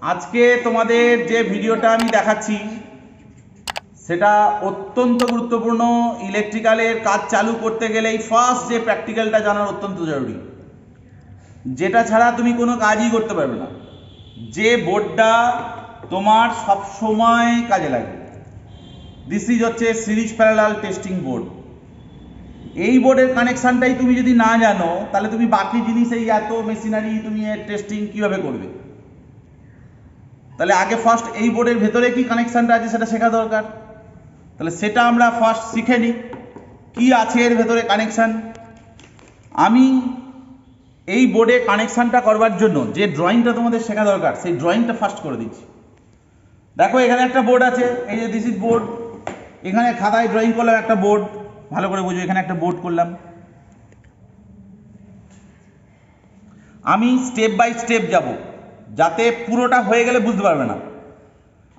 আজকে তোমাদের যে ভিডিওটা আমি দেখাচ্ছি সেটা অত্যন্ত গুরুত্বপূর্ণ। ইলেকট্রিক্যালের কাজ চালু করতে গেলেই ফার্স্ট যে প্র্যাকটিক্যালটা জানার অত্যন্ত জরুরি, যেটা ছাড়া তুমি কোনো কাজই করতে পারবে না। যে বোর্ডটা তোমার সব সময় কাজে লাগবে, দিস ইজ হচ্ছে সিরিজ প্যারালাল টেস্টিং বোর্ড। এই বোর্ডের কানেকশানটাই তুমি যদি না জানো তাহলে তুমি বাকি জিনিস এই এত মেশিনারি তুমি এর টেস্টিং কীভাবে করবে? তাহলে আগে ফার্স্ট এই বোর্ডের ভেতরে কি কানেকশানটা আছে সেটা শেখা দরকার। তাহলে সেটা আমরা ফার্স্ট শিখে নিই কী আছে এর ভেতরে কানেকশান। আমি এই বোর্ডে কানেকশানটা করবার জন্য যে ড্রয়িংটা তোমাদের শেখা দরকার সেই ড্রয়িংটা ফার্স্ট করে দিচ্ছি। দেখো এখানে একটা বোর্ড আছে, এই যে দিস ইজ বোর্ড। এখানে খাতায় ড্রয়িং করলাম একটা বোর্ড, ভালো করে বুঝো, এখানে একটা বোর্ড করলাম। আমি স্টেপ বাই স্টেপ যাব, যাতে পুরোটা হয়ে গেলে বুঝতে পারবে না।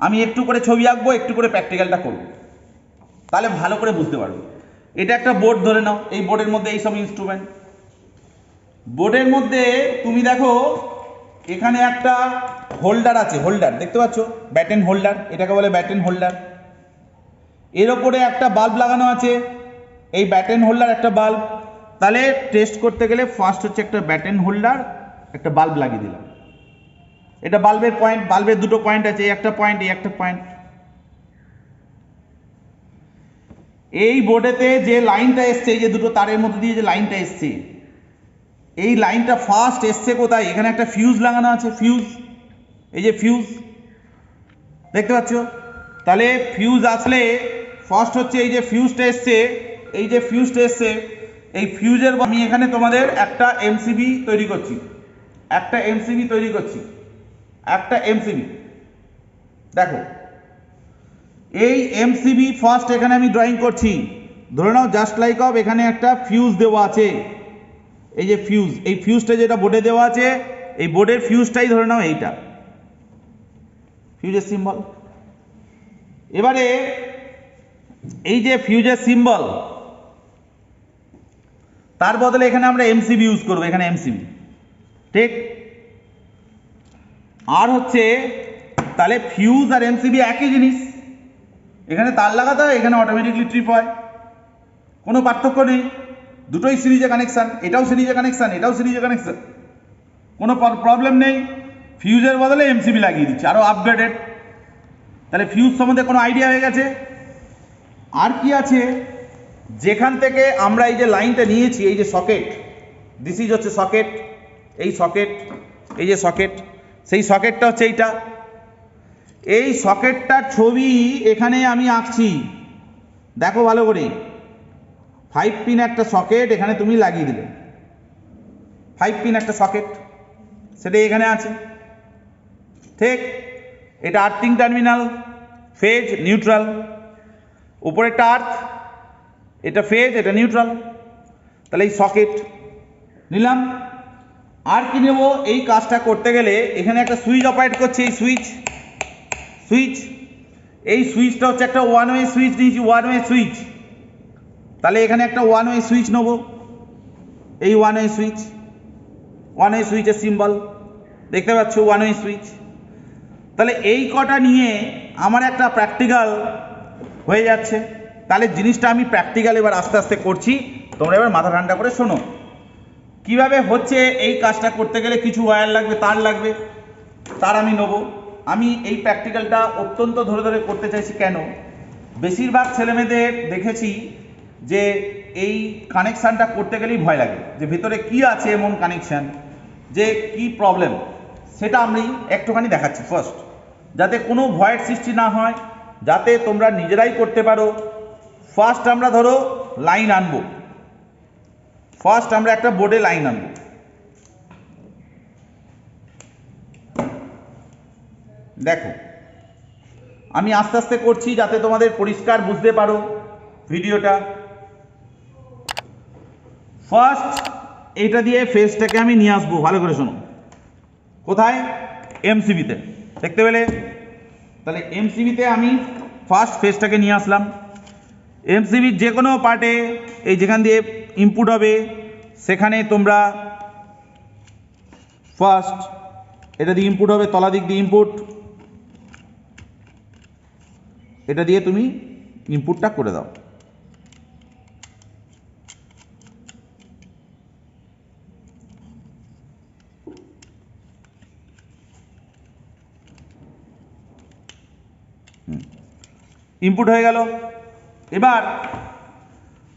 আমি একটু করে ছবি আঁকবো, একটু করে প্র্যাকটিক্যালটা করবো, তাহলে ভালো করে বুঝতে পারবে। এটা একটা বোর্ড ধরে নাও, এই বোর্ডের মধ্যে এই সব ইনস্ট্রুমেন্ট। বোর্ডের মধ্যে তুমি দেখো এখানে একটা হোল্ডার আছে, হোল্ডার দেখতে পাচ্ছ, ব্যাটেন হোল্ডার, এটাকে বলে ব্যাটেন হোল্ডার। এর ওপরে একটা বাল্ব লাগানো আছে, এই ব্যাটেন হোল্ডার একটা বাল্ব। তাহলে টেস্ট করতে গেলে ফার্স্ট হচ্ছে একটা ব্যাটেন হোল্ডার, একটা বাল্ব লাগিয়ে দিলাম। এটা বাল্বের পয়েন্ট, বাল্বের দুটো পয়েন্ট আছে, এই একটা পয়েন্ট, এই একটা পয়েন্ট। এই বোর্ডেতে যে লাইনটা এসছে, এই যে দুটো তারের মধ্যে দিয়ে যে লাইনটা এসছে, এই লাইনটা ফার্স্ট এসছে কোথায়? এখানে একটা ফিউজ লাগানো আছে, ফিউজ, এই যে ফিউজ দেখতে পাচ্ছ। তাহলে ফিউজ আসলে ফার্স্ট হচ্ছে এই যে ফিউজটা এসছে, এই যে ফিউজটা এসছে, এই ফিউজের আমি এখানে তোমাদের একটা এমসিবি তৈরি করছি, একটা এমসিবি তৈরি করছি, একটা এমসিবি। দেখো এই এমসিবি ফার্স্ট এখানে আমি ড্রয়িং করছি। ধরে নাও জাস্ট লাইক অফ এখানে একটা ফিউজ দেওয়া আছে, এই যে ফিউজ, এই ফিউজটা যেটা বোর্ডে দেওয়া আছে, এই বোর্ডের ফিউজটাই ধরে নাও এইটা ফিউজের সিম্বল। এবারে এই যে ফিউজের সিম্বল, তার বদলে এখানে আমরা এমসিবি ইউজ করবো, এখানে এমসিবি, ঠিক। আর হচ্ছে তাহলে ফিউজ আর এমসিবি একই জিনিস, এখানে তার লাগাতে হয়, এখানে অটোমেটিকলি ট্রিপ হয়, কোনো পার্থক্য নেই, দুটোই সিরিজে কানেকশান, এটাও সিরিজে কানেকশান, এটাও সিরিজে কানেকশান, কোনো প্রবলেম নেই। ফিউজের বদলে এমসিবি লাগিয়ে দিচ্ছি, আরও আপগ্রেডেড। তাহলে ফিউজ সম্বন্ধে কোনো আইডিয়া হয়ে গেছে। আর কি আছে, যেখান থেকে আমরা এই যে লাইনটা নিয়েছি, এই যে সকেট, দিস ইজ হচ্ছে সকেট, এই সকেট, এই যে সকেট, সেই সকেটটা হচ্ছে এইটা। এই সকেটটার ছবি এখানে আমি আঁকছি, দেখো ভালো করে। 5 পিন একটা সকেট এখানে তুমি লাগিয়ে দিলে, 5 পিন একটা সকেট, সেটা এখানে আছে, ঠিক। এটা আর্থিং টার্মিনাল, ফেজ নিউট্রাল, উপরেরটা আর্থ, এটা ফেজ, এটা নিউট্রাল। তাহলে এই সকেট নিলাম। আর কি নেব? এই কাজটা করতে গেলে এখানে একটা সুইচ অপারেট করছে, এই সুইচ, সুইচ, এই সুইচটা হচ্ছে একটা ওয়ান ওয়ে সুইচ নিয়েছি, ওয়ান ওয়ে সুইচ। তাহলে এখানে একটা ওয়ান ওয়ে সুইচ নেব, এই one way switch, one way সুইচের সিম্বল দেখতে পাচ্ছ, ওয়ান ওয়ে সুইচ। তাহলে এই কটা নিয়ে আমার একটা প্র্যাকটিক্যাল হয়ে যাচ্ছে। তাহলে জিনিসটা আমি প্র্যাকটিক্যাল এবার আস্তে আস্তে করছি, তোমরা এবার মাথা ঠান্ডা করে শোনো কিভাবে হচ্ছে। এই কাজটা করতে গেলে কিছু ওয়্যার লাগবে, তার লাগবে, তার আমি নেবো। আমি এই প্র্যাকটিক্যালটা অত্যন্ত ধরে ধরে করতে চাইছি, কেন? বেশিরভাগ ছেলেমেয়েদের দেখেছি যে এই কানেকশানটা করতে গেলেই ভয় লাগে, যে ভেতরে কি আছে এমন কানেকশান, যে কি প্রবলেম, সেটা আমি একটুখানি দেখাচ্ছি ফার্স্ট, যাতে কোনো ভয়ের সৃষ্টি না হয়, যাতে তোমরা নিজেরাই করতে পারো। ফার্স্ট আমরা ধরো লাইন আনবো, ফার্স্ট আমরা একটা বোর্ডে লাইন আনবো। দেখো আমি আস্তে আস্তে করছি যাতে তোমাদের পরিষ্কার বুঝতে পারো ভিডিওটা। ফার্স্ট এটা দিয়ে ফেসটাকে আমি নিয়ে আসবো, ভালো করে শোনো। কোথায়? এমসিবিতে, দেখতে পেলে? তাহলে এমসিবিতে আমি ফার্স্ট ফেসটাকে নিয়ে আসলাম। এমসিবির যে কোনো পার্টে এই যেখান দিয়ে ইনপুট হবে সেখানে তোমরা ফার্স্ট এটা দিয়ে ইনপুট হবে, তলা দিক দিয়ে ইনপুট, এটা দিয়ে তুমি ইনপুটটা করে দাও। ইনপুট হয়ে গেল। এবার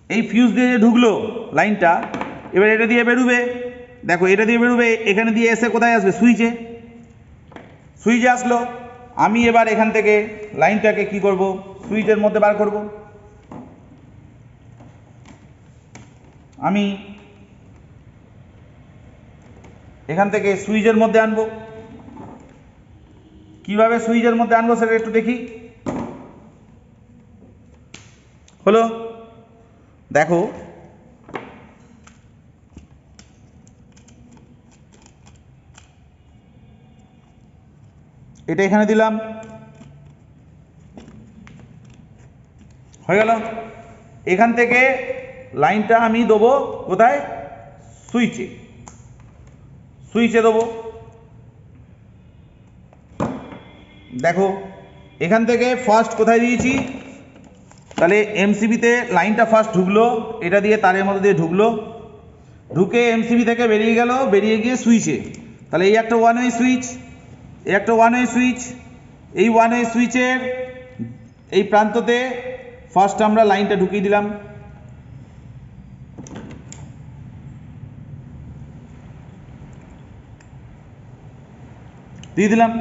এই ফিউজ দিয়ে যে ঢুকলো লাইনটা, এবার এটা দিয়ে বেরোবে, দেখো এটা দিয়ে বেরোবে, এখানে দিয়ে এসে কোথায় আসবে? সুইচে। সুইচে আসলো। আমি এবার এখান থেকে লাইনটাকে কি করব? সুইচের মধ্যে বার করব। আমি এখান থেকে সুইচের মধ্যে আনবো। কিভাবে সুইচের মধ্যে আনবো সেটা একটু দেখি। হলো, দেখো এটা এখানে দিলাম, হয়ে গেল। এখান থেকে লাইনটা আমি দেবো কোথায়? সুইচে। সুইচে দেবো। দেখো এখান থেকে ফার্স্ট কোথায় দিয়েছি? তাহলে এমসিবিতে লাইনটা ফার্স্ট ঢুকলো, এটা দিয়ে তারের মধ্যে দিয়ে ঢুকলো, ঢুকে এমসিবি থেকে বেরিয়ে গেল, বেরিয়ে গিয়ে সুইচে। তাহলে এই একটা ওয়ান ওয়ে সুইচ, এই একটা ওয়ান ওয়ে সুইচ। এই ওয়ান ওয়ে সুইচের এই প্রান্ততে ফার্স্ট আমরা লাইনটা ঢুকিয়ে দিলাম। দিয়ে দিলাম।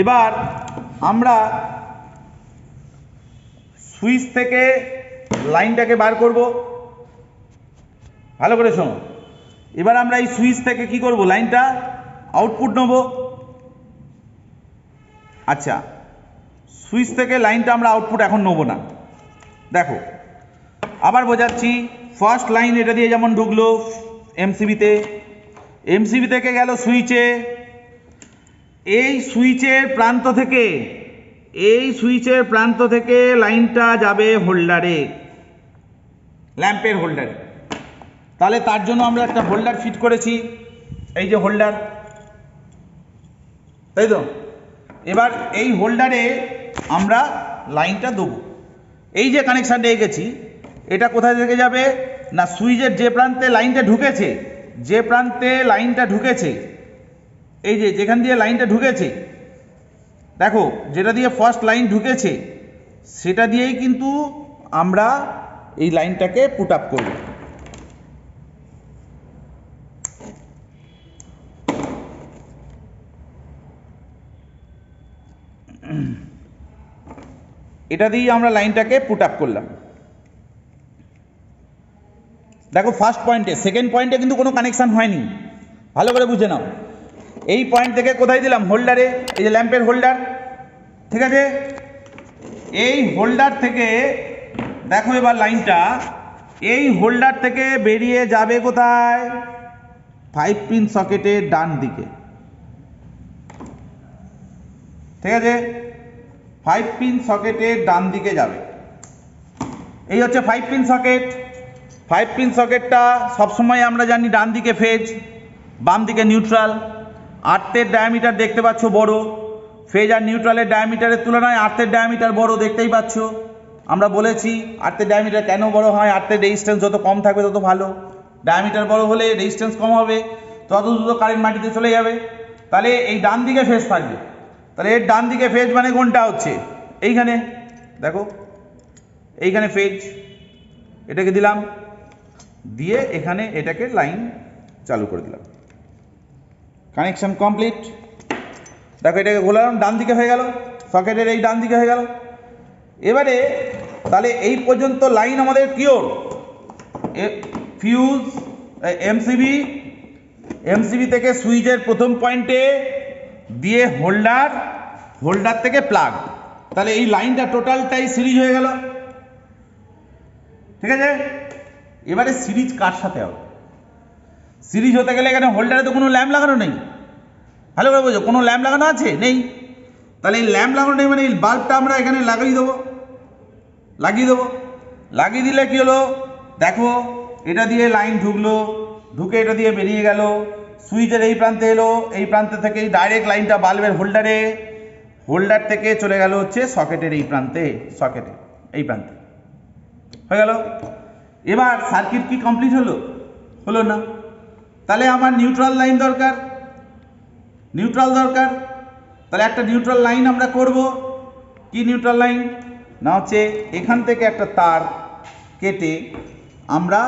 এবার আমরা সুইচ থেকে লাইনটাকে বার করব। ভালো করে শোনো। এবার আমরা এই সুইচ থেকে কি করব? লাইনটা আউটপুট নেব। আচ্ছা, সুইচ থেকে লাইনটা আমরা আউটপুট এখন নেব না। দেখো আবার বোঝাচ্ছি। ফার্স্ট লাইন এটা দিয়ে যেমন ঢুকলো এমসিবিতে, এমসিবি থেকে গেল সুইচে, এই সুইচের প্রান্ত থেকে, এই সুইচের প্রান্ত থেকে লাইনটা যাবে হোল্ডারে, ল্যাম্পের হোল্ডারে। তাহলে তার জন্য আমরা একটা হোল্ডার ফিট করেছি, এই যে হোল্ডার, তাই তো? এবার এই হোল্ডারে আমরা লাইনটা দেবো। এই যে কানেকশানটা এঁকেছি, এটা কোথায় থেকে যাবে? না সুইচের যে প্রান্তে লাইনটা ঢুকেছে, যে প্রান্তে লাইনটা ঢুকেছে, এই যে যেখান দিয়ে লাইনটা ঢুকেছে, দেখো যেটা দিয়ে ফার্স্ট লাইন ঢুকেছে সেটা দিয়েই কিন্তু আমরা এই লাইনটাকে পুট আপ করব। এটা দিয়েই আমরা লাইনটাকে পুট আপ করলাম। দেখো ফার্স্ট পয়েন্টে, সেকেন্ড পয়েন্টে কিন্তু কোনো কানেকশান হয়নি, ভালো করে বুঝে নাও। এই পয়েন্ট থেকে কোথায় দিলাম? হোল্ডারে, এই যে ল্যাম্পের হোল্ডার, ঠিক আছে? এই হোল্ডার থেকে দেখো এবার লাইনটা এই হোল্ডার থেকে বেরিয়ে যাবে কোথায়? 5 পিন সকেটের ডান দিকে, ঠিক আছে? 5 পিন সকেটের ডান দিকে যাবে। এই হচ্ছে 5 পিন সকেট। 5 পিন সকেটটা সবসময় আমরা জানি ডান দিকে ফেজ, বাম দিকে নিউট্রাল। আর্থের ডায়ামিটার দেখতে পাচ্ছ বড়, ফেজ আর নিউট্রালের ডায়ামিটারের তুলনায় আর্থের ডায়ামিটার বড়, দেখতেই পাচ্ছ। আমরা বলেছি আর্থের ডায়ামিটার কেন বড় হয়? আর্থের রেজিস্ট্যান্স যত কম থাকবে তত ভালো। ডায়ামিটার বড় হলে রেজিস্ট্যান্স কম হবে, তত দ্রুত কারেন্ট মাটিতে চলে যাবে। তাহলে এই ডান দিকে ফেজ থাকবে। তাহলে এর ডান দিকে ফেজ মানে কোনটা হচ্ছে? এইখানে দেখো, এইখানে ফেজ, এটাকে দিলাম, দিয়ে এখানে এটাকে লাইন চালু করে দিলাম। Connection complete. দেখো এটাকে ঘোরালাম, ডান দিকে হয়ে গেল, সকেটের এই ডান দিকে হয়ে গেল। এবারে তাহলে এই পর্যন্ত লাইন আমাদের পিওর। ফিউজ, এমসিবি, এমসিবি থেকে সুইচের প্রথম পয়েন্টে দিয়ে হোল্ডার, হোল্ডার থেকে প্লাগ। তাহলে এই লাইনটা টোটালটাই সিরিজ হয়ে গেল, ঠিক আছে? এবারে সিরিজ কার সাথে হবে? সিরিজ হতে গেলে এখানে হোল্ডারে তো কোনো ল্যাম্প লাগানো নেই, ভালো করে বোঝো। কোনো ল্যাম্প লাগানো আছে? নেই। তাহলে এই ল্যাম্প লাগানো নেই মানে এই বাল্বটা আমরা এখানে লাগিয়ে দেবো, লাগিয়ে দেবো। লাগিয়ে দিলে কি হলো? দেখো এটা দিয়ে লাইন ঢুকলো, ঢুকে এটা দিয়ে বেরিয়ে গেল, সুইচের এই প্রান্তে এলো, এই প্রান্ত থেকে ডাইরেক্ট লাইনটা বাল্বের হোল্ডারে, হোল্ডার থেকে চলে গেল হচ্ছে সকেটের এই প্রান্তে, সকেটে এই প্রান্তে হয়ে গেল। এবার সার্কিট কি কমপ্লিট হলো? হলো না। তাহলে আমার নিউট্রাল লাইন দরকার, নিউট্রাল দরকার। তাহলে একটা নিউট্রাল লাইন আমরা করব। কি নিউট্রাল লাইন? না হচ্ছে এখান থেকে একটা তার কেটে আমরা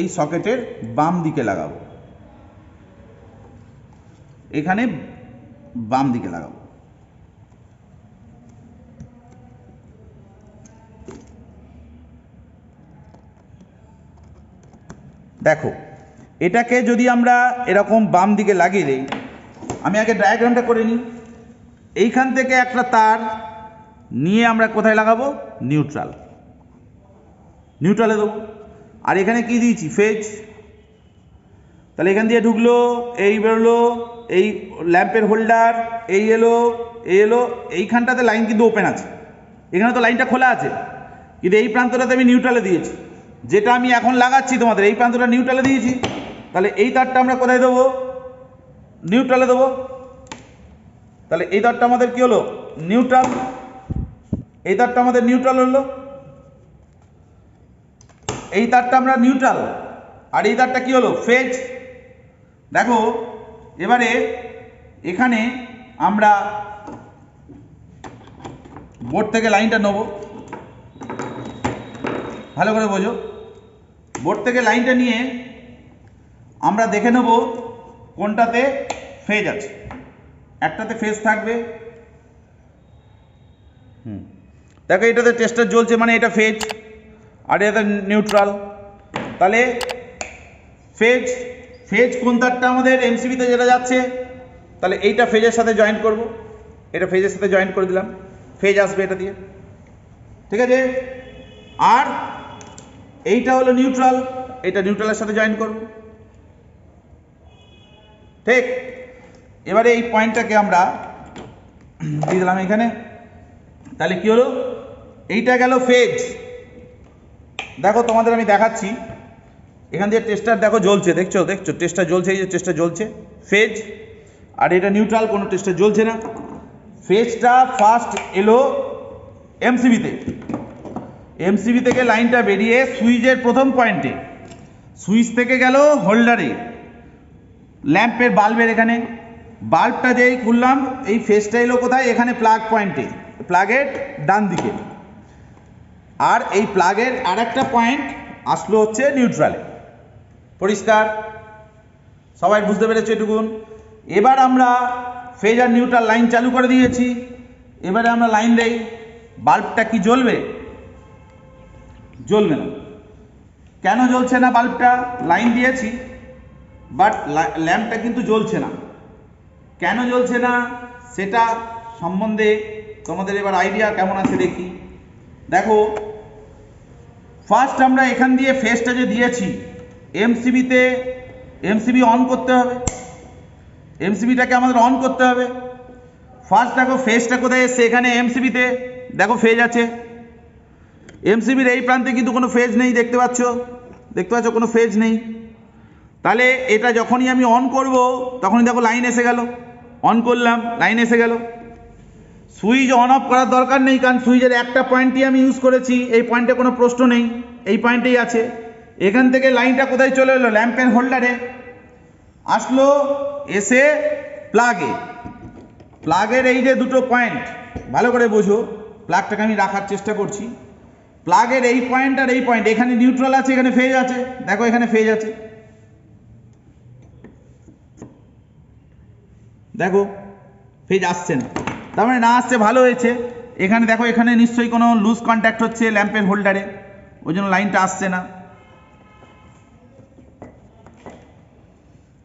এই সকেটের বাম দিকে লাগাবো, এখানে বাম দিকে লাগাবো। দেখো এটাকে যদি আমরা এরকম বাম দিকে লাগিয়ে দিই, আমি আগে ডায়াগ্রামটা করে নিই। এইখান থেকে একটা তার নিয়ে আমরা কোথায় লাগাবো? নিউট্রাল, নিউট্রালে দেবো। আর এখানে কি দিয়েছি? ফেজ। তাহলে এখান দিয়ে ঢুকলো, এই বেরোলো, এই ল্যাম্পের হোল্ডার, এই এলো, এই এলো, এইখানটাতে লাইন কিন্তু ওপেন আছে, এখানে তো লাইনটা খোলা আছে, কিন্তু এই প্রান্তটাতে আমি নিউট্রালে দিয়েছি। যেটা আমি এখন লাগাচ্ছি তোমাদের, এই প্রান্তটা নিউট্রালে দিয়েছি। তাহলে এই তারটা আমরা কোথায় দেবো? নিউট্রালে দেবো। তাহলে এই তারটা আমাদের কি হলো? নিউট্রাল। এই তারটা আমাদের নিউট্রাল হলো, এই তারটা আমরা নিউট্রাল, আর এই তারটা কি হলো? ফেজ। দেখো এবারে এখানে আমরা বোর্ড থেকে লাইনটা নেব, ভালো করে বোঝো। বোর্ড থেকে লাইনটা নিয়ে আমরা দেখে নেব কোনটাতে ফেজ আছে। একটাতে ফেজ থাকবে, দেখো এটাতে টেস্টার জ্বলছে, মানে এটা ফেজ, আর এটা নিউট্রাল। তাহলে ফেজ, ফেজ কোন তারটা আমাদের এমসিবিতে যেটা যাচ্ছে, তাহলে এইটা ফেজের সাথে জয়েন্ট করব, এটা ফেজের সাথে জয়েন্ট করে দিলাম, ফেজ আসবে এটা দিয়ে, ঠিক আছে। আর এইটা হলো নিউট্রাল, এটা নিউট্রালের সাথে জয়েন করব, ঠিক। এবারে এই পয়েন্টটাকে আমরা দিয়ে দিলাম এখানে। তাহলে কি হলো? এইটা গেল ফেজ। দেখো তোমাদের আমি দেখাচ্ছি, এখান দিয়ে টেস্টার দেখো জ্বলছে, দেখছো দেখছো টেস্টার জ্বলছে, এই যে টেস্টার জ্বলছে, ফেজ। আর এটা নিউট্রাল, কোনো টেস্টার জ্বলছে না। ফেজটা ফার্স্ট এলো এমসিবিতে, এমসিবি থেকে লাইনটা বেরিয়ে সুইচের প্রথম পয়েন্টে, সুইচ থেকে গেল হোল্ডারে, ল্যাম্পের বাল্বের এখানে, বাল্বটা যেই খুললাম এই ফেজটা এলো কোথায়? এখানে প্লাগ পয়েন্টে, প্লাগের ডান দিকে। আর এই প্লাগের আর একটা পয়েন্ট আসলো হচ্ছে নিউট্রালে। পরিষ্কার? সবাই বুঝতে পেরেছো এটুকুন? এবার আমরা ফেজ আর নিউট্রাল লাইন চালু করে দিয়েছি। এবারে আমরা লাইন দেই, বাল্বটা কি জ্বলবে? জ্বলবে না। কেন জ্বলছে না? বাল্বটা লাইন দিয়েছি বাট ল্যাম্পটা কিন্তু জ্বলছে না। কেন জ্বলছে না সেটা সম্বন্ধে তোমাদের এবার আইডিয়া কেমন আছে দেখি। দেখো ফার্স্ট আমরা এখান দিয়ে ফেজটা যে দিয়েছি, এমসিবিতে, এমসিবি অন করতে হবে, এমসিবিটাকে আমাদের অন করতে হবে। ফার্স্ট দেখো ফেজটা কোথায় এসছে? এখানে এমসিবিতে দেখো ফেজ আছে, এমসিবির এই প্রান্তে কিন্তু কোনো ফেজ নেই, দেখতে পাচ্ছ? দেখতে পাচ্ছ কোনো ফেজ নেই। তাহলে এটা যখনই আমি অন করব তখনই দেখো লাইন এসে গেল, অন করলাম লাইন এসে গেল। সুইচ অন অফ করার দরকার নেই, কারণ সুইচের একটা পয়েন্টই আমি ইউজ করেছি, এই পয়েন্টে কোনো প্রশ্ন নেই, এই পয়েন্টেই আছে। এখান থেকে লাইনটা কোথায় চলে এলো? ল্যাম্পের হোল্ডারে আসলো, এসে প্লাগে, প্লাগের এই যে দুটো পয়েন্ট ভালো করে বোঝো, প্লাগটাকে আমি রাখার চেষ্টা করছি। প্লাগের এই পয়েন্ট আর এই পয়েন্ট, এখানে নিউট্রাল আছে, এখানে ফেজ আছে, দেখো এখানে ফেজ আছে, দেখো ফেজ আসছে না, তার মানে না আসছে ভালো হয়েছে। এখানে দেখো এখানে নিশ্চয়ই কোনো লুজ কন্ট্যাক্ট হচ্ছে ল্যাম্পের হোল্ডারে, ওই জন্য লাইনটা আসছে না।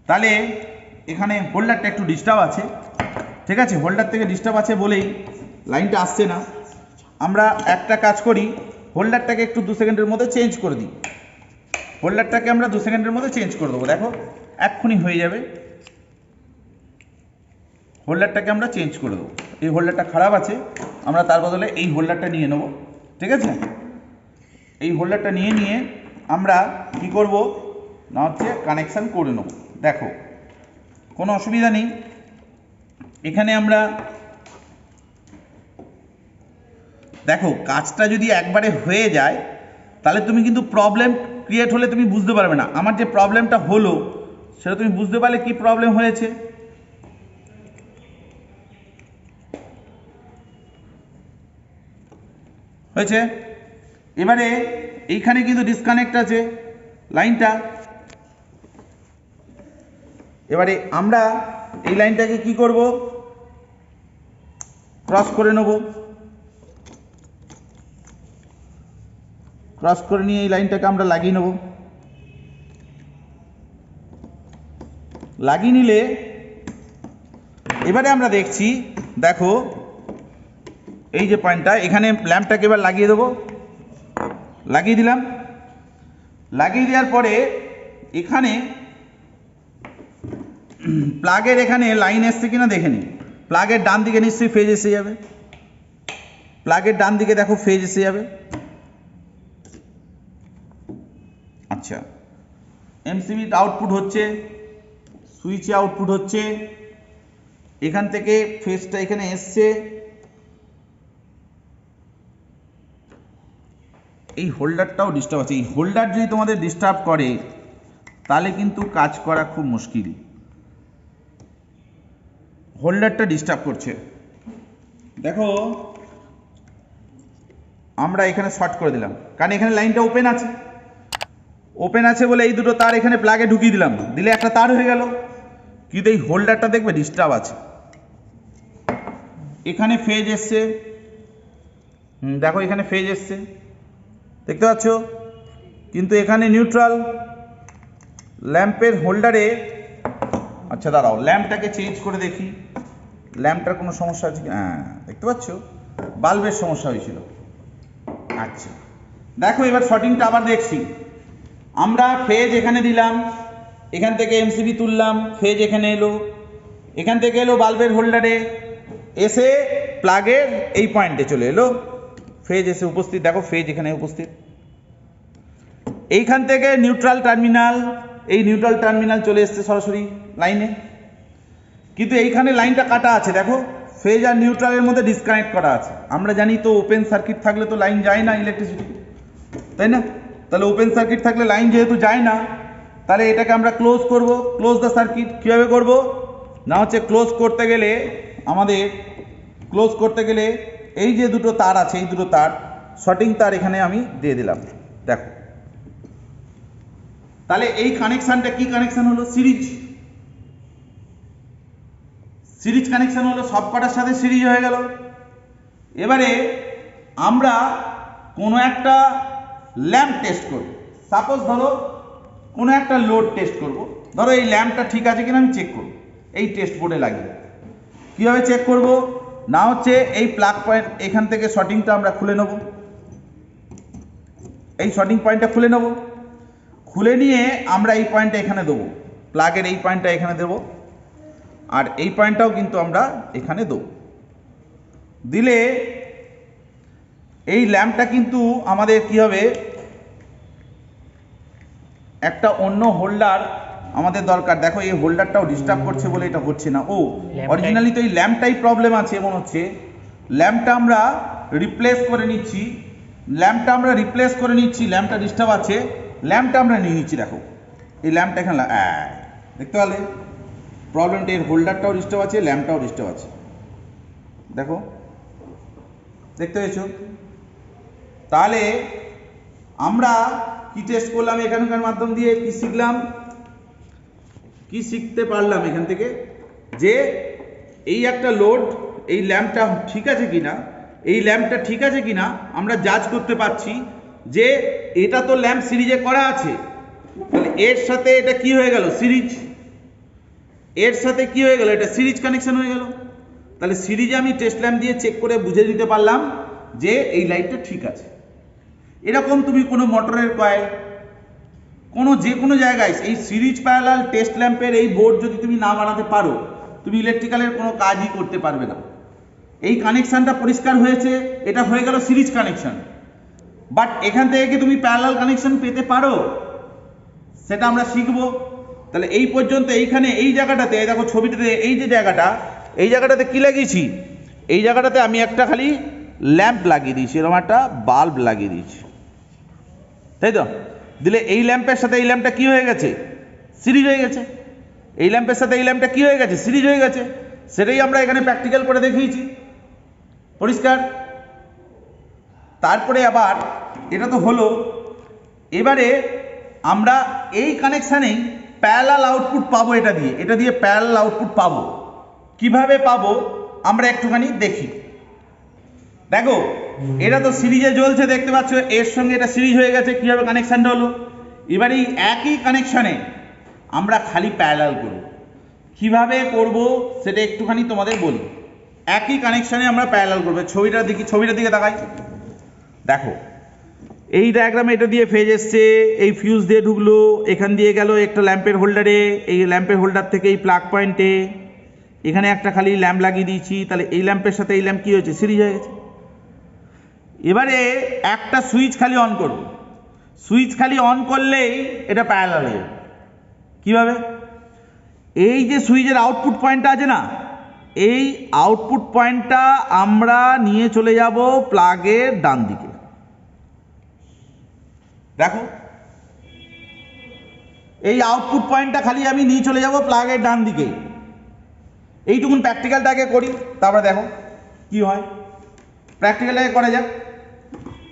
তাহলে এখানে হোল্ডারটা একটু ডিস্টার্ব আছে, ঠিক আছে, হোল্ডার থেকে ডিস্টার্ব আছে বলেই লাইনটা আসছে না। আমরা একটা কাজ করি, হোল্ডারটাকে একটু 2 সেকেন্ডের মধ্যে চেঞ্জ করে দিই, হোল্ডারটাকে আমরা 2 সেকেন্ডের মধ্যে চেঞ্জ করে দেবো, দেখো এক্ষুনি হয়ে যাবে। হোল্ডারটাকে আমরা চেঞ্জ করে দেবো, এই হোল্ডারটা খারাপ আছে, আমরা তার বদলে এই হোল্ডারটা নিয়ে নেব, ঠিক আছে। এই হোল্ডারটা নিয়ে আমরা কি করব না হচ্ছে কানেকশান করে নেব। দেখো কোনো অসুবিধা নেই। এখানে আমরা দেখো কাজটা যদি একবারে হয়ে যায় তাহলে তুমি কিন্তু প্রবলেম ক্রিয়েট হলে তুমি বুঝতে পারবে না। আমার যে প্রবলেমটা হলো সেটা তুমি বুঝতে পারলে কি প্রবলেম হয়েছে। হয়েছে। এবারে এইখানে কিন্তু ডিসকানেক্ট আছে লাইনটা। এবারে আমরা এই লাইনটাকে কি করব, ক্রস করে নেব। ক্রস করে নিয়ে এই লাইনটাকে আমরা লাগিয়ে নেব। লাগিয়ে নিলে এবারে আমরা দেখছি, দেখো এই যে পয়েন্টটা, এখানে ল্যাম্পটাকে এবার লাগিয়ে দেবো। লাগিয়ে দিলাম। লাগিয়ে দেওয়ার পরে এখানে প্লাগের এখানে লাইন এসছে কিনা দেখে নিই। প্লাগের ডান দিকে নিশ্চয়ই ফেজ এসে যাবে। প্লাগের ডান দিকে দেখো ফেজ এসে যাবে। আচ্ছা, এমসিবি আউটপুট হচ্ছে, সুইচে আউটপুট হচ্ছে, এখান থেকে ফেজটা এখানে এসছে। এই হোল্ডারটাও ডিস্টার্ব আছে। এই হোল্ডার যদি তোমাদের ডিস্টার্ব করে তাহলে কিন্তু কাজ করা খুব মুশকিল। হোল্ডারটা ডিস্টার্ব করছে। দেখো আমরা এখানে শর্ট করে দিলাম, কারণ এখানে লাইনটা ওপেন আছে। ওপেন আছে বলে এই দুটো তার এখানে প্লাগে ঢুকিয়ে দিলাম, দিলে একটা তার হয়ে গেল। কিন্তু এই হোল্ডারটা দেখবে ডিস্টার্ব আছে। এখানে ফেজ এসছে, দেখো এখানে ফেজ এসছে, দেখতে পাচ্ছ, কিন্তু এখানে নিউট্রাল। ল্যাম্পের হোল্ডারে, আচ্ছা দাঁড়াও ল্যাম্পটাকে চেঞ্জ করে দেখি, ল্যাম্পটার কোনো সমস্যা আছে কি। হ্যাঁ দেখতে পাচ্ছ, বাল্বের সমস্যা হয়েছিল। আচ্ছা দেখো এবার শর্টিংটা আবার দেখছি। আমরা ফেজ এখানে দিলাম, এখান থেকে এমসিবি তুললাম, ফেজ এখানে এলো, এখান থেকে এলো বাল্বের হোল্ডারে, এসে প্লাগের এই পয়েন্টে চলে এলো, ফেজ এসে উপস্থিত। দেখো ফেজ এখানে উপস্থিত। এইখান থেকে নিউট্রাল টার্মিনাল, এই নিউট্রাল টার্মিনাল চলে এসছে সরাসরি লাইনে। কিন্তু এইখানে লাইনটা কাটা আছে, দেখো ফেজ আর নিউট্রালের মধ্যে ডিসকানেক্ট করা আছে। আমরা জানি তো ওপেন সার্কিট থাকলে তো লাইন যায় না ইলেকট্রিসিটি, তাই না? তাহলে ওপেন সার্কিট থাকলে লাইন যেহেতু যায় না, তাহলে এটাকে আমরা ক্লোজ করব। ক্লোজ দ্য সার্কিট কীভাবে করব না, হচ্ছে ক্লোজ করতে গেলে আমাদের এই যে দুটো তার আছে, এই দুটো তার শর্টিং তার এখানে আমি দিয়ে দিলাম। দেখো তাহলে এই কানেকশনটা কি কানেকশন হলো, সিরিজ কানেকশন হলো, সব কটার সাথে সিরিজ হয়ে গেল। এবারে আমরা কোনো একটা ল্যাম্প টেস্ট করব। সাপোজ ধরো কোনো একটা লোড টেস্ট করব। ধরো এই ল্যাম্পটা ঠিক আছে কিনা আমি চেক করব এই টেস্ট বোর্ডে লাগিয়ে। কীভাবে চেক করব না, হচ্ছে এই প্লাগ পয়েন্ট এখান থেকে শর্টিংটা আমরা খুলে নেব। এই শর্টিং পয়েন্টটা খুলে নেব। খুলে নিয়ে আমরা এই পয়েন্টটা এখানে দেবো, প্লাগের এই পয়েন্টটা এখানে দেবো, আর এই পয়েন্টটাও কিন্তু আমরা এখানে দেবো। দিলে এই ল্যাম্পটা কিন্তু আমাদের কি হবে, একটা অন্য হোল্ডার আমাদের দরকার। দেখো এই হোল্ডারটাও ডিস্টার্ব করছে বলে এটা হচ্ছে না। ও অরিজিনালি তো এই ল্যাম্পটাই প্রবলেম আছে মনে হচ্ছে। ল্যাম্পটা আমরা রিপ্লেস করে নিচ্ছি, ল্যাম্পটা ডিস্টার্ব আছে, ল্যাম্পটা আমরা নিয়ে নিচ্ছি। দেখো এই ল্যাম্পটা এখানে দেখতে পেলে প্রবলেমটা, এর হোল্ডারটাও ডিস্টার্ব আছে, ল্যাম্পটাও ডিস্টার্ব আছে। দেখো দেখতে পেয়েছো? তাহলে আমরা কি টেস্ট করলাম এখানকার মাধ্যম দিয়ে, কি শিখলাম, কি শিখতে পারলাম এখান থেকে, যে এই একটা লোড, এই ল্যাম্পটা ঠিক আছে কিনা, এই ল্যাম্পটা ঠিক আছে কিনা আমরা জাজ করতে পারছি। যে এটা তো ল্যাম্প সিরিজে করা আছে, তাহলে এর সাথে এটা কি হয়ে গেল, সিরিজ। এর সাথে কি হয়ে গেল, এটা সিরিজ কানেকশন হয়ে গেল। তাহলে সিরিজে আমি টেস্ট ল্যাম্প দিয়ে চেক করে বুঝে দিতে পারলাম যে এই লাইটটা ঠিক আছে। এরকম তুমি কোনো মোটরের কয়েল, যে কোনো জায়গায় এই সিরিজ প্যারালাল টেস্ট ল্যাম্পের এই বোর্ড যদি তুমি না বানাতে পারো, তুমি ইলেকট্রিক্যালের কোনো কাজই করতে পারবে না। এই কানেকশনটা পরিষ্কার হয়েছে, এটা হয়ে গেল সিরিজ কানেকশন। বাট এখান থেকে কি তুমি প্যারালাল কানেকশন পেতে পারো, সেটা আমরা শিখব। তাহলে এই পর্যন্ত এইখানে এই জায়গাটাতে দেখো ছবিটাতে এই যে জায়গাটা, এই জায়গাটাতে কি লাগিয়েছি, এই জায়গাটাতে আমি একটা খালি ল্যাম্প লাগিয়ে দিয়েছি, এরকম একটা বাল্ব লাগিয়ে দিয়েছি, তাই তো? দিলে এই ল্যাম্পের সাথে এই ল্যাম্পটা কি হয়ে গেছে, সিরিজ হয়ে গেছে। এই ল্যাম্পের সাথে এই ল্যাম্পটা কি হয়ে গেছে, সিরিজ হয়ে গেছে। সেটাই আমরা এখানে প্র্যাকটিক্যাল করে দেখিয়েছি, পরিষ্কার। তারপরে আবার এটা তো হলো, এবারে আমরা এই কানেকশানেই প্যারালাল আউটপুট পাবো, এটা দিয়ে প্যারালাল আউটপুট পাবো। কিভাবে পাবো আমরা একটুখানি দেখি। দেখো এটা তো সিরিজে জ্বলছে, দেখতে পাচ্ছ, এর সঙ্গে এটা সিরিজ হয়ে গেছে। কীভাবে কানেকশানটা হলো, এবার এই একই কানেকশানে আমরা খালি প্যারালাল করব। কিভাবে করব সেটা একটুখানি তোমাদের বলি। একই কানেকশানে আমরা প্যারালাল করবো। ছবিটার দিকে তাকাই, দেখো এই ডায়াগ্রামে এটা দিয়ে ফেজ এসছে, এই ফিউজ দিয়ে ঢুকলো, এখান দিয়ে গেল একটা ল্যাম্পের হোল্ডারে, এই ল্যাম্পের হোল্ডার থেকে এই প্লাগ পয়েন্টে এখানে একটা খালি ল্যাম্প লাগিয়ে দিয়েছি। তাহলে এই ল্যাম্পের সাথে এই ল্যাম্প কী হয়েছে, সিরিজ হয়ে গেছে। এবারে একটা সুইচ খালি অন করব, সুইচ খালি অন করলেই এটা প্যারালাল হয়ে যাবে। কীভাবে, এই যে সুইচের আউটপুট পয়েন্টটা আছে না, এই আউটপুট পয়েন্টটা আমরা নিয়ে চলে যাব প্লাগের ডান দিকে। দেখো এই আউটপুট পয়েন্টটা খালি আমি নিয়ে চলে যাব প্লাগের ডান দিকে। এইটুকুন প্র্যাকটিক্যালটাকে করি, তারপরে দেখো কি হয়। প্র্যাকটিক্যালটাকে করা যাক।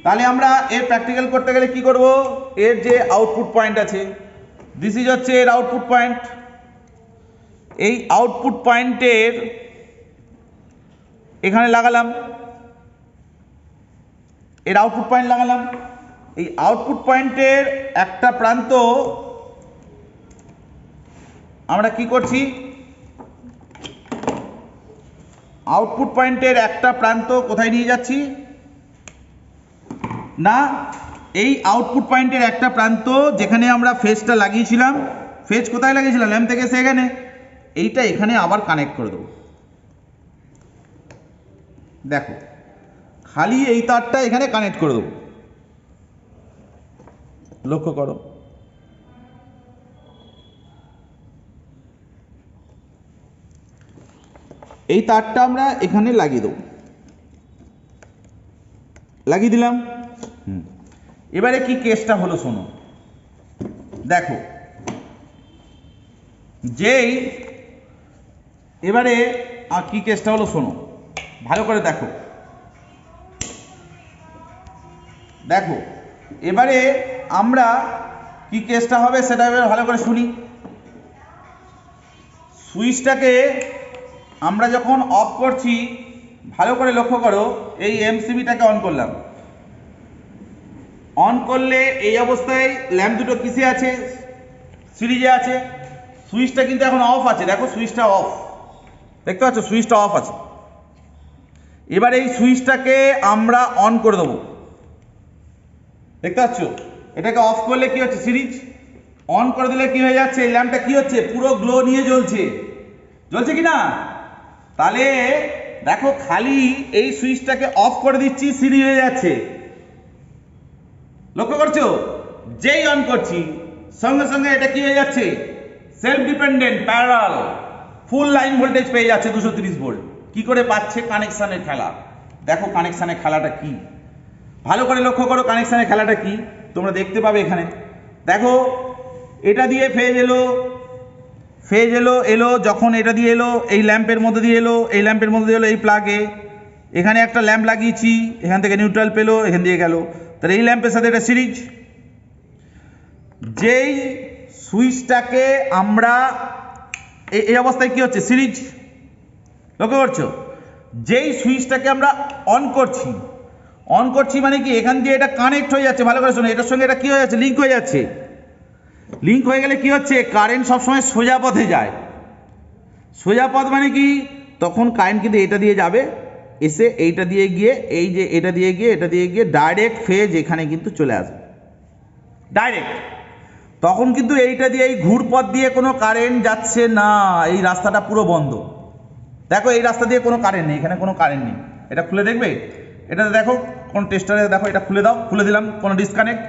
তাহলে আমরা এর প্র্যাকটিক্যাল করতে গেলে কি করব, এর যে আউটপুট পয়েন্ট আছে, দিস ইজ হচ্ছে এর আউটপুট পয়েন্ট। এই আউটপুট পয়েন্টের এখানে লাগালাম, এর আউটপুট পয়েন্ট লাগালাম। এই আউটপুট পয়েন্টের একটা প্রান্ত আমরা কি করছি, আউটপুট পয়েন্টের একটা প্রান্ত কোথায় নিয়ে যাচ্ছি না, এই আউটপুট পয়েন্টের একটা প্রান্ত যেখানে আমরা ফেজটা লাগিয়েছিলাম, ফেজ কোথায় লাগিয়েছিলাম, ল্যাম্প থেকে সেখানে, এইটা এখানে আবার কানেক্ট করে দেবো। দেখো খালি এই তারটা এখানে কানেক্ট করে দেবো, লক্ষ্য করো। এই তারটা আমরা এখানে লাগিয়ে দেবো, লাগিয়ে দিলাম। এবারে কি কেসটা হলো শোনো, দেখো যেই এবারে কি কেসটা হলো শোনো ভালো করে, দেখো দেখো এবারে আমরা কি কেসটা হবে সেটা এবার ভালো করে শুনি। সুইচটাকে আমরা যখন অফ করছি, ভালো করে লক্ষ্য করো, এই এমসিবিটাকে অন করলাম। অন করলে এই অবস্থায় ল্যাম্প দুটো কিসে আছে, সিরিজে আছে। সুইচটা কিন্তু এখন অফ আছে, দেখো সুইচটা অফ, দেখতে পাচ্ছ সুইচটা অফ আছে। এবার এই সুইচটাকে আমরা অন করে দেবো, দেখতে পাচ্ছ, এটাকে অফ করলে কি হচ্ছে, সিরিজ। অন করে দিলে কি হয়ে যাচ্ছে, এই ল্যাম্পটা কি হচ্ছে, পুরো গ্লো নিয়ে জ্বলছে, জ্বলছে কি না। তাহলে দেখো খালি এই সুইচটাকে অফ করে দিচ্ছি, সিরিজ হয়ে যাচ্ছে, লক্ষ্য করছো। যেই অন করছি সঙ্গে সঙ্গে এটা কি হয়ে যাচ্ছে, সেলফ ডিপেন্ডেন্ট প্যারালাল ফুল লাইন ভোল্টেজ পেয়ে যাচ্ছে 230 ভোল্ট। কি করে পাচ্ছে, কানেকশনের খেলা। দেখো কানেকশনের খেলাটা কি, ভালো করে লক্ষ্য করো কানেকশনের খেলাটা কি, তোমরা দেখতে পাবে এখানে। দেখো এটা দিয়ে ফেজ এলো, যখন এটা দিয়ে এলো এই ল্যাম্পের মধ্যে দিয়ে এলো, এই ল্যাম্পের মধ্যে দিয়ে এলো এই প্লাগে, এখানে একটা ল্যাম্প লাগিয়েছি, এখান থেকে নিউট্রাল পেলো, এখান দিয়ে গেল। তাহলে এই ল্যাম্পের সাথে এটা সিরিজ। যেই সুইচটাকে আমরা এই অবস্থায় কি হচ্ছে, সিরিজ, লক্ষ্য করছো। যেই সুইচটাকে আমরা অন করছি মানে কি, এখান দিয়ে এটা কানেক্ট হয়ে যাচ্ছে, ভালো করে শোনো, এটার সঙ্গে এটা কি হয়ে যাচ্ছে, লিঙ্ক হয়ে যাচ্ছে। লিঙ্ক হয়ে গেলে কি হচ্ছে, কারেন্ট সবসময় সোজা পথে যায়। সোজা পথ মানে কি, তখন কারেন্ট কিন্তু এটা দিয়ে যাবে, এসে এইটা দিয়ে গিয়ে, এই যে এটা দিয়ে গিয়ে ডাইরেক্ট ফেজ এখানে কিন্তু চলে আসবে, ডাইরেক্ট। তখন কিন্তু এইটা দিয়ে, এই ঘুরপথ দিয়ে কোনো কারেন্ট যাচ্ছে না, এই রাস্তাটা পুরো বন্ধ। দেখো এই রাস্তা দিয়ে কোনো কারেন্ট নেই, এখানে কোনো কারেন্ট নেই। এটা খুলে দেখবে, এটাতে দেখো কোন টেস্টারে, দেখো এটা খুলে দাও, খুলে দিলাম, কোনো ডিসকানেক্ট,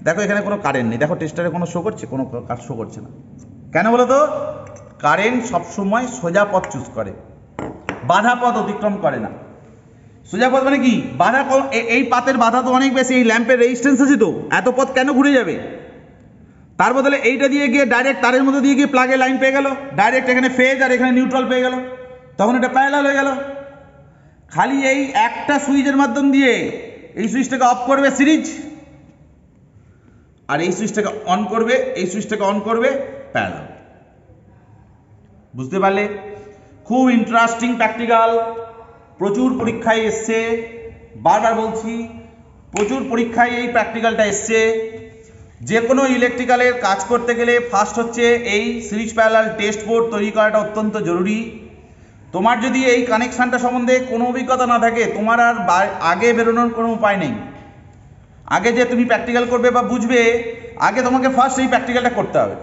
দেখো এখানে কোনো কারেন্ট নেই, দেখো টেস্টারে কোনো শো করছে, কোনো কাজ শো করছে না। কেন বলো তো? কারেন্ট সবসময় সোজা পথ চুজ করে, বাধা পথ অতিক্রম করে না। সোজা পথ মানে কি? বাধা এই পাতের বাধা তো অনেক বেশি, এই ল্যাম্পের রেজিস্ট্যান্স আছে তো, এত পথ কেন ঘুরে যাবে? তার বদলে এইটা দিয়ে গিয়ে ডাইরেক্ট তারের মধ্যে দিয়ে গিয়ে প্লাগে লাইন পেয়ে গেল, ডাইরেক্ট এখানে ফেজ আর এখানে নিউট্রাল পেয়ে গেল, তখন এটা প্যারালাল হয়ে গেল। খালি এই একটা সুইচের মাধ্যম দিয়ে এই সুইচটাকে অফ করবে সিরিজ, আর এই সুইচটাকে অন করবে, এই সুইচটাকে অন করবে প্যারালাল। বুঝতে পারলে? খুব ইন্টারেস্টিং প্র্যাকটিক্যাল, প্রচুর পরীক্ষায় এসছে, বারবার বলছি প্রচুর পরীক্ষায় এই প্র্যাকটিক্যালটা এসছে। যে কোনো ইলেকট্রিক্যালের কাজ করতে গেলে ফার্স্ট হচ্ছে এই সিরিজ প্যারালাল টেস্ট বোর্ড তৈরি করাটা অত্যন্ত জরুরি। তোমার যদি এই কানেকশানটা সম্বন্ধে কোনো অভিজ্ঞতা না থাকে, তোমার আর আগে বেরোনোর কোনো উপায় নেই। আগে যে তুমি প্র্যাকটিক্যাল করবে বা বুঝবে, আগে তোমাকে ফার্স্ট এই প্র্যাকটিক্যালটা করতে হবে।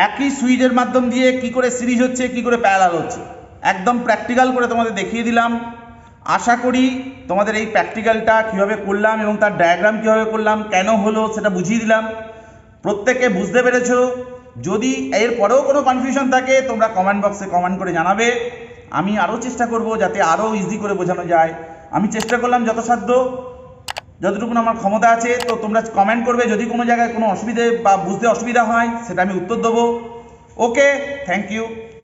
একই সুইচের মাধ্যম দিয়ে কি করে সিরিজ হচ্ছে, কি করে প্যারালাল হচ্ছে, একদম প্র্যাকটিক্যাল করে তোমাদের দেখিয়ে দিলাম। আশা করি তোমাদের এই প্র্যাকটিক্যালটা কীভাবে করলাম এবং তার ডায়াগ্রাম কীভাবে করলাম, কেন হলো সেটা বুঝিয়ে দিলাম, প্রত্যেকে বুঝতে পেরেছো। যদি এর পরেও কোনো কনফিউশন থাকে তোমরা কমেন্ট বক্সে কমেন্ট করে জানাবে, আমি আরও চেষ্টা করব যাতে আরও ইজি করে বোঝানো যায়। আমি চেষ্টা করলাম যথাসাধ্য, যতটুকু আমার ক্ষমতা আছে। তো তোমরা কমেন্ট করবে, যদি কোনো জায়গায় কোনো অসুবিধে বা বুঝতে অসুবিধা হয় সেটা আমি উত্তর দেবো। ওকে, থ্যাংক ইউ।